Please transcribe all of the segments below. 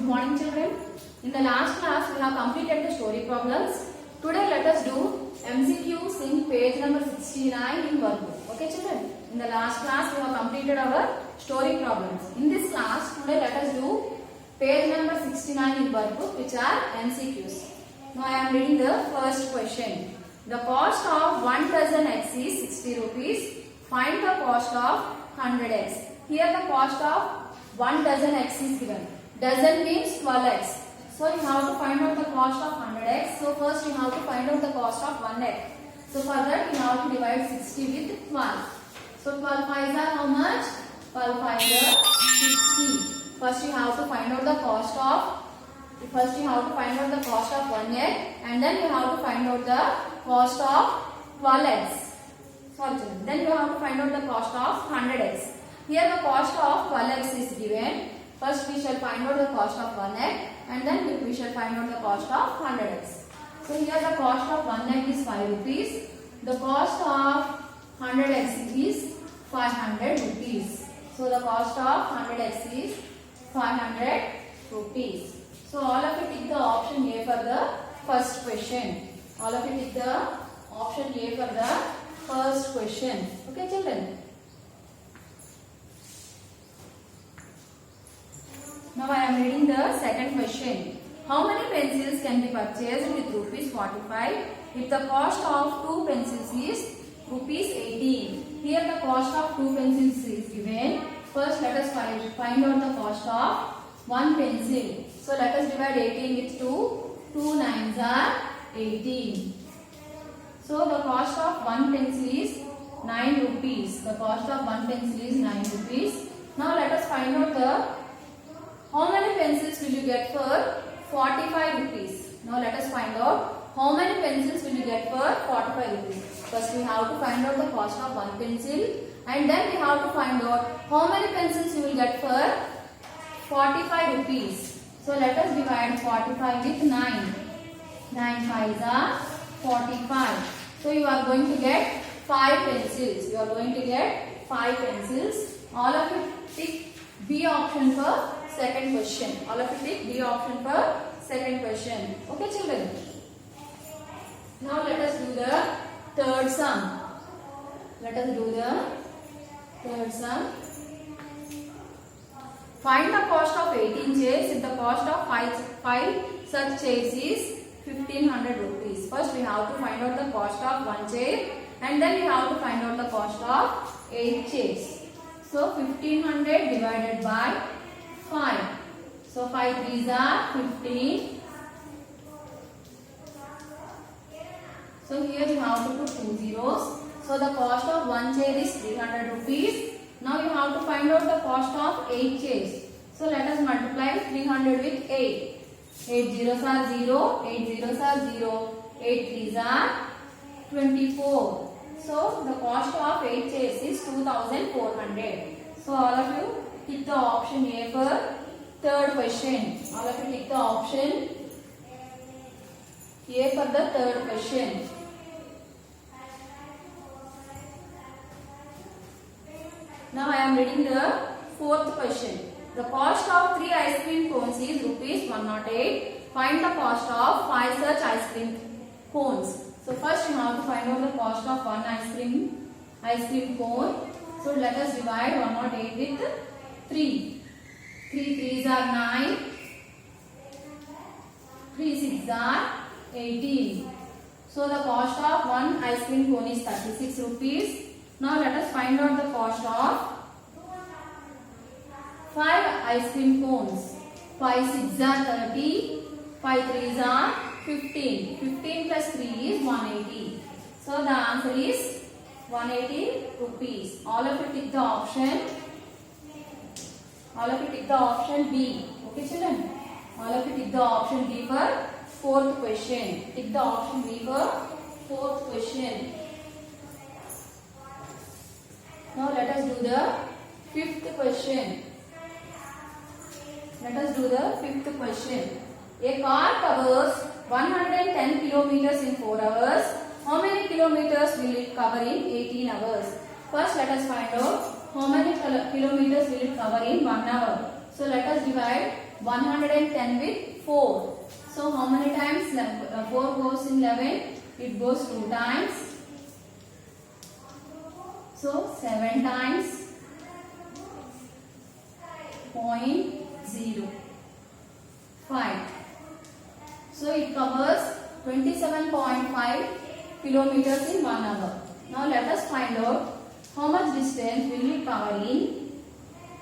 Good morning children. In the last class we have completed the story problems. Today let us do MCQs in page number 69 in workbook. Okay children. In the last class we have completed our story problems. In this class today let us do page number 69 in workbook, which are MCQs. Now I am reading the first question. The cost of 1 dozen eggs is 60 rupees. Find the cost of 100 eggs. Here the cost of 1 dozen eggs is given. Dozen means 12 eggs. So you have to find out the cost of 100 eggs. So first you have to find out the cost of 1 egg. So for that you have to divide 60 with 12. So 12 5s are how much? 12 5s are 60. First you have to find out the cost of 1 egg, and then you have to find out the cost of 12 eggs. Sorry children. Then you have to find out the cost of 100 eggs. Here the cost of 12 eggs is given. First we shall find out the cost of 1 egg, and then we shall find out the cost of 100 eggs. So here the cost of 1 egg is 5 rupees. The cost of 100 eggs is 500 rupees. So the cost of 100 eggs is 500 rupees. So all of you take the option A for the first question. All of you take the option A for the first question. Okay children. Now I am reading the second question. How many pencils can be purchased with rupees 45 if the cost of 2 pencils is rupees 18? Here the cost of 2 pencils is given. First let us find out the cost of 1 pencil. So let us divide 18 with 2. 2 9s are 18. So the cost of 1 pencil is 9 rupees. The cost of 1 pencil is 9 rupees. Now let us find out how many pencils will you get for 45 rupees. Now let us find out how many pencils will you get for 45 rupees. First we have to find out the cost of 1 pencil, and then we have to find out how many pencils you will get for 45 rupees. So let us divide 45 with 9. 9 5s are 45. So you are going to get 5 pencils. You are going to get 5 pencils. All of you tick B option for second question. All of you tick B option for second question. Okay children. Now let us do the third sum. Let us do the third sum. Find the cost of 18 chairs if the cost of 5 such chairs is 1500 rupees. First we have to find out the cost of 1 chair, and then we have to find out the cost of 8 chairs. So 1500 divided by 5. So 5 3s are 15. So here you have to put 2 zeros. So the cost of 1 chair is 300 rupees. Now you have to find out the cost of 8 chairs. So let us multiply 300 with 8. 8 zeros are 0. 8 zeros are 0. 8 3s are 24. So the cost of 8 chairs is 2400. So all of you tick the option A for third question. All of you tick the option A for the third question. Now I am reading the fourth question. The cost of 3 ice cream cones is rupees 108. Find the cost of 5 such ice cream cones. So first you have to find out the cost of 1 ice cream cone. So let us divide 108 with 3. 3 3s are 9. 3 6s are 18. So the cost of 1 ice cream cone is 36 rupees. Now let us find out the cost of 5 ice cream cones. 5 6s are 30. 5 3s are 15. 15 plus 3 is 180. So the answer is 180 rupees. All of you tick the option. All of you tick the option B. Okay children. All of you tick the option B for fourth question. Tick the option B for fourth question. Now let us do the fifth question. Let us do the fifth question. A car covers 110 kilometers in 4 hours. How many kilometers will it cover in 18 hours? First let us find out how many kilometers will it cover in 1 hour. So let us divide 110 with 4. So how many times 4 goes in 11? It goes 2 times. So 7 times 0.05. So it covers 27.5 kilometers in 1 hour. Now let us find out how much distance will it cover in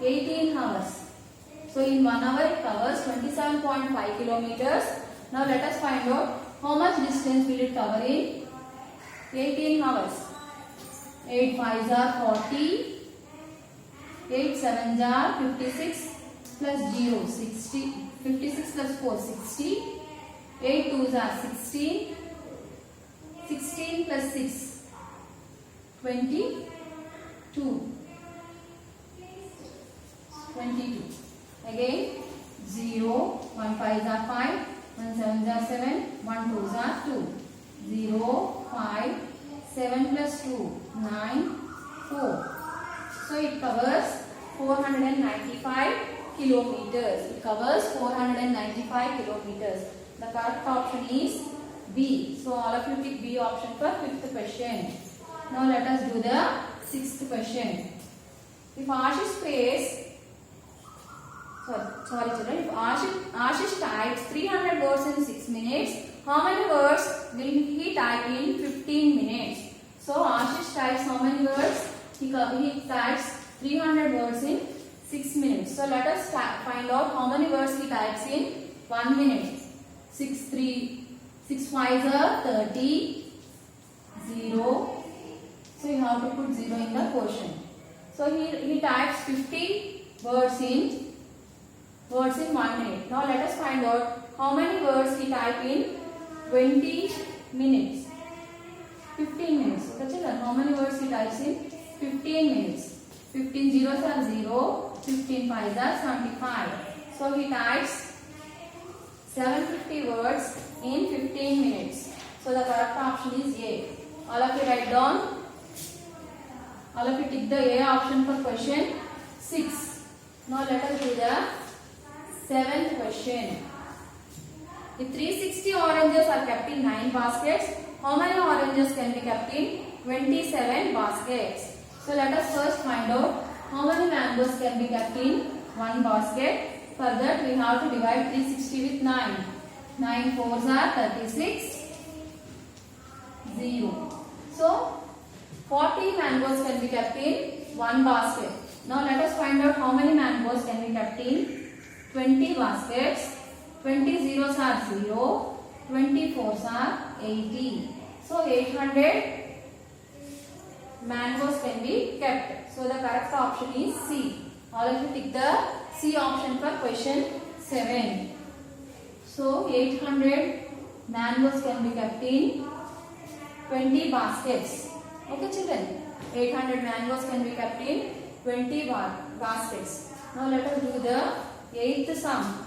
18 hours. So in 1 hour it covers 27.5 kilometers. Now let us find out how much distance will it cover in 18 hours. 8 5s are 40. 8 7s are 56 plus 0 60. 56 plus 4 60. 8 2s are 16. 16 plus 6 22. 22. Again 0. 1 5s are 5. 1 7s are 7. 1 2s are 2. 0 5 7 plus 2 9 4. So it covers 495 kilometers. It covers 495 kilometers. The correct option is B. So all of you pick B option for 5th question. Now let us do the 6th question. If Ashish pays, sorry children, if Ashish types 300 words in 6 minutes, how many words will he type in 15 minutes? So Ashish types how many words? He types 300 words in 6 minutes. So let us find out how many words he types in 1 minute. 6 5s are 30. 0. So you have to put 0 in the quotient. So he types 50 words in 1 minute. Now let us find out how many words he type in 20 minutes. 15 minutes. Okay children, how many words he types in 15 minutes? 15 zeros are 0. 15 5s are 75. So he types 750 words in 15 minutes. So the correct option is A. All of you write down. All of you tick the A option for question 6. Now let us do the 7th question. If 360 oranges are kept in 9 baskets, how many oranges can be kept in 27 baskets? So let us first find out how many mangoes can be kept in 1 basket. For that we have to divide 360 with 9. 9 4s are 36. 0. So 40 mangoes can be kept in 1 basket. Now let us find out how many mangoes can be kept in 20 baskets. 20 zeros are 0. 20 4s are 80. So 800 mangoes can be kept. So the correct option is C. All of you tick the C option for question 7. So 800 mangoes can be kept in 20 baskets. Okay children, 800 mangoes can be kept in 20 baskets. Now let us do the 8th sum.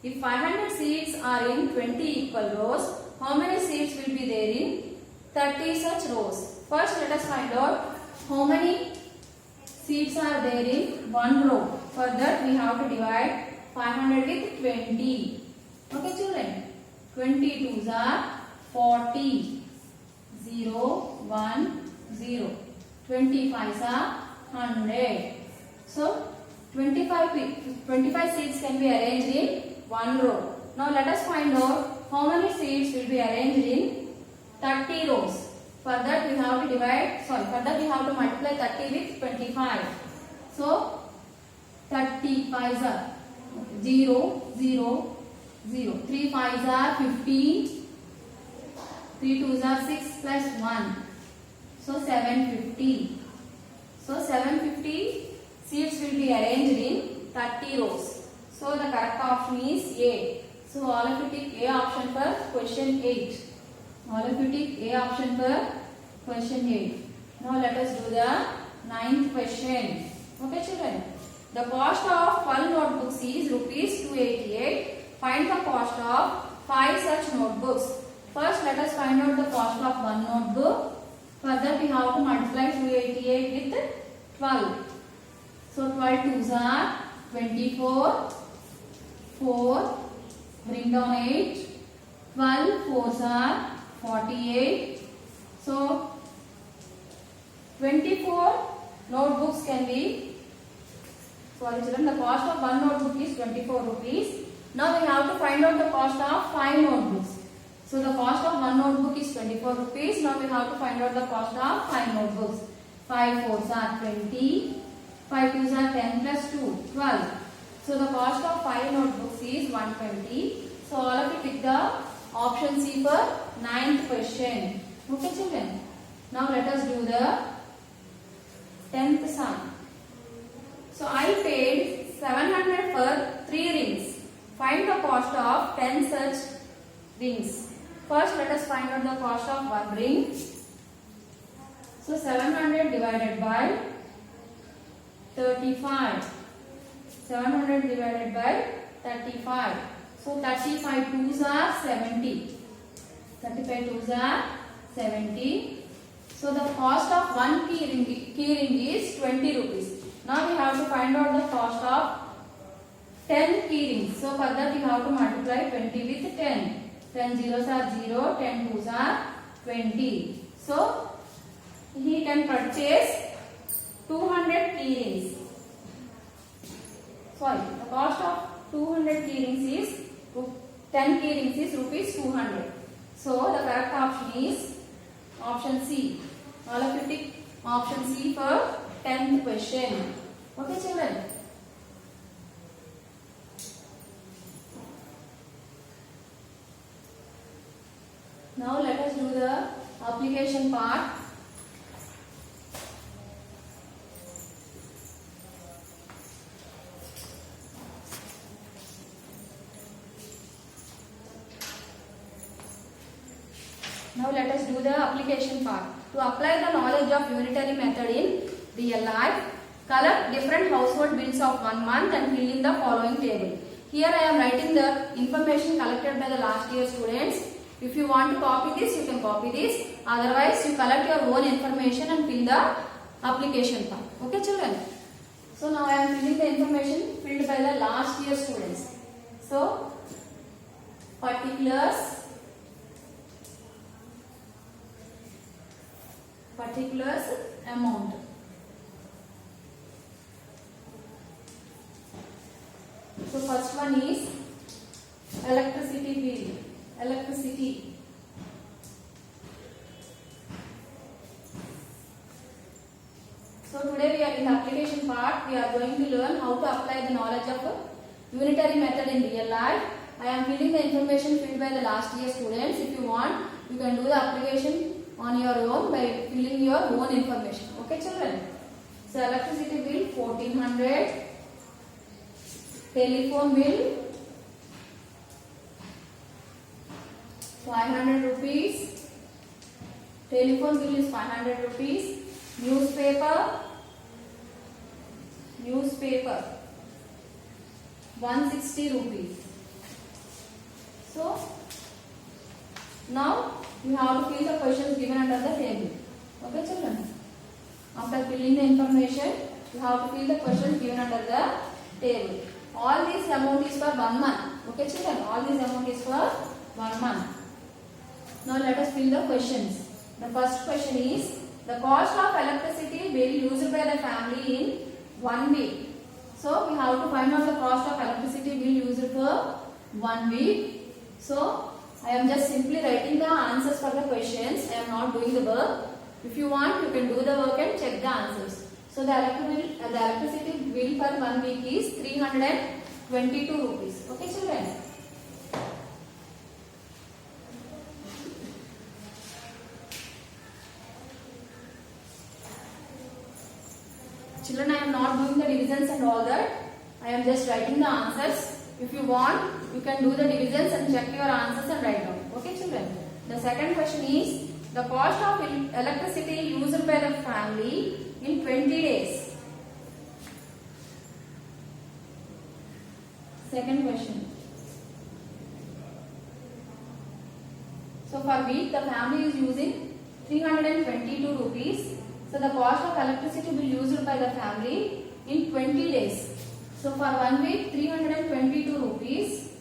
If 500 seeds are in 20 equal rows, how many seeds will be there in 30 such rows? First let us find out how many seeds are there in one row. For that we have to divide 500 with 20. Okay children, 22s are 40. 0, 1, 0. 25s are 100. So 25 seeds can be arranged in one row. Now let us find out how many seeds will be arranged in 30 rows. For that we have to multiply 30 with 25. So 30 5s are 0, 0, 0. 3 5s are 15. 3 2s are 6 plus 1. So 750. So 750 seeds will be arranged in 30 rows. So the correct option is A. So all of you tick A option for question 8. All of you tick A option for question 8. Now let us do the 9th question. Okay children. The cost of 12 notebooks is rupees 288. Find the cost of 5 such notebooks. First let us find out the cost of one notebook. For that we have to multiply 288 with 12. So 12 2s are 24, 4, bring down 8, 12 fours are 48. So 24 notebooks can be, sorry children, the cost of one notebook is 24 rupees. Now we have to find out the cost of 5 notebooks. So the cost of one notebook is 24 rupees. Now we have to find out the cost of 5 notebooks. 5 fours are 20. 5 twos are 10 plus 2, 12. So the cost of 5 notebooks is 120. So all of you pick the option C for 9th question. Okay children. Now let us do the 10th sum. So I paid 700 for 3 rings. Find the cost of 10 such rings. First let us find out the cost of one ring. So 700 divided by 35. 700 divided by 35. So 35 twos are 70. 35 twos are 70. So the cost of one key ring is 20 rupees. Now we have to find out the cost of 10 key rings. So for that we have to multiply 20 with 10. 10 zeros are 0, 10 twos are 20. So he can purchase 200 key rings. Sorry, the cost of 200 key rings is 10 key rings is rupees 200. So the correct option is option C. All of you tick option C for 10th question. Okay children. Now let us do the application part. Now let us do the application part. To apply the knowledge of unitary method in real life, collect different household bills of 1 month and fill in the following table. Here I am writing the information collected by the last year students. If you want to copy this, you can copy this. Otherwise, you collect your own information and fill the application part. Okay children? So now I am filling the information filled by the last year students. So, particulars amount. So first one is electricity bill. Electricity. So today we are in the application part. We are going to learn how to apply the knowledge of unitary method in real life. I am filling the information filled by the last year students. If you want, you can do the application on your own by filling your own information. Okay children? So electricity bill 1400. Telephone bill 500 rupees. Telephone bill is 500 rupees. Newspaper 160 rupees. So now you have to fill the questions given under the table. Okay children? After filling the information, you have to fill the questions given under the table. All this amount is for 1 month. Okay children? All this amount is for 1 month. Now let us fill the questions. The first question is, the cost of electricity bill used by the family in 1 week. So we have to find out the cost of electricity bill used for 1 week. So I am just simply writing the answers for the questions. I am not doing the work. If you want, you can do the work and check the answers. So the electricity bill for 1 week is 322 rupees. Okay children? Children, I am not doing the divisions and all that. I am just writing the answers. If you want, you can do the divisions and check your answers and write down. Okay children? The second question is, the cost of electricity used by the family in 20 days. Second question. So for week, the family is using 322 rupees. So the cost of electricity bill used by the family in 20 days. So for 1 week 322 rupees.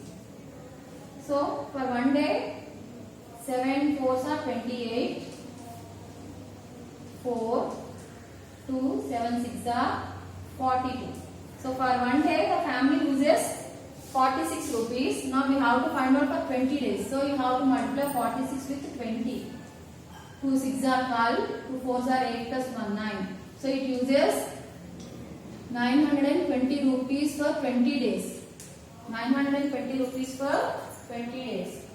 So for 1 day 7 4s are 28. 4 2 7 6 are 42. So for 1 day the family uses 46 rupees. Now we have to find out for 20 days. So you have to multiply 46 with 20. 2 6 are 12, 2 4s are 8 plus 1 9. So it uses 920 rupees for 20 days. 920 rupees for 20 days.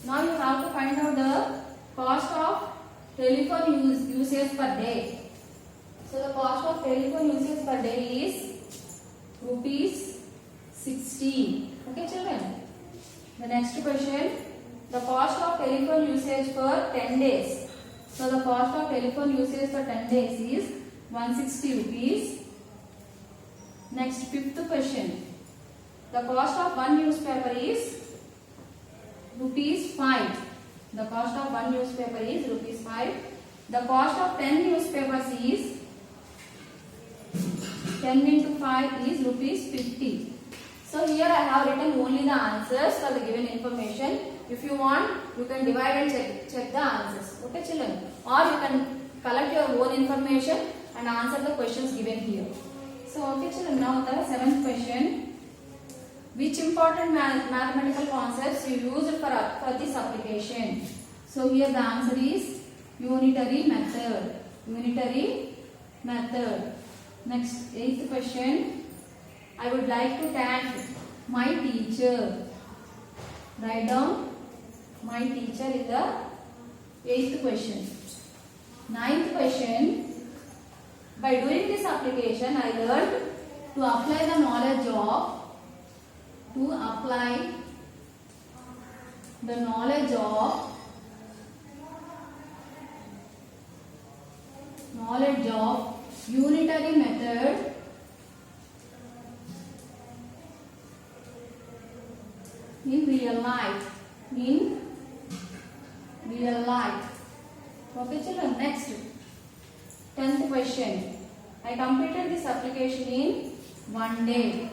Now you have to find out the cost of telephone usage per day. So the cost of telephone usage per day is rupees 16. Okay children. The next question. The cost of telephone usage for 10 days. So the cost of telephone usage for 10 days is 160 rupees. Next, fifth question. The cost of one newspaper is rupees 5. The cost of one newspaper is rupees 5. The cost of 10 newspapers is 10 into 5 is rupees 50. So here I have written only the answers for the given information. If you want, you can divide and check the answers. Okay children? Or you can collect your own information and answer the questions given here. So okay children, now the 7th question. Which important mathematical concepts you used for this application? So here the answer is unitary method. Unitary method. Next, 8th question. I would like to thank my teacher. Write down my teacher in the 8th question. 9th question. By doing this application, I learned to apply the knowledge of unitary method in real life. Okay children, next 10th question. I completed this application in 1 day.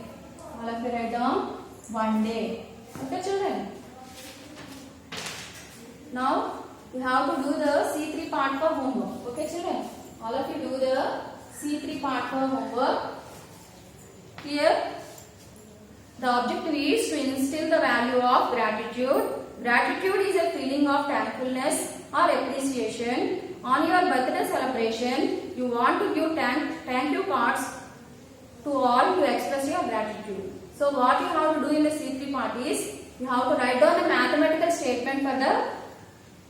All of you write down 1 day. Okay children. Now you have to do the C3 part for homework. Okay children. All of you do the C3 part for homework. Here the objective is to instill the value of gratitude. Gratitude is a feeling of thankfulness or appreciation. On your birthday celebration, you want to give thank you cards to all to express your gratitude. So what you have to do in the C3 part is, you have to write down a mathematical statement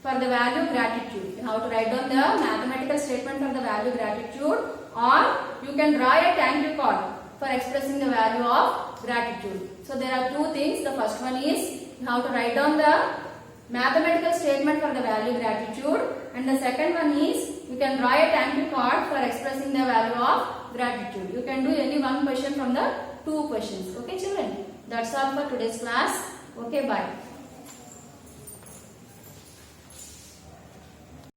for the value gratitude. You have to write down the mathematical statement for the value gratitude, or you can draw a thank you card for expressing the value of gratitude. So there are two things. The first one is, you have to write down the mathematical statement for the value gratitude, and the second one is, you can draw a thank you card for expressing the value of gratitude. You can do any one question from the two questions. Okay children, that's all for today's class. Okay, bye.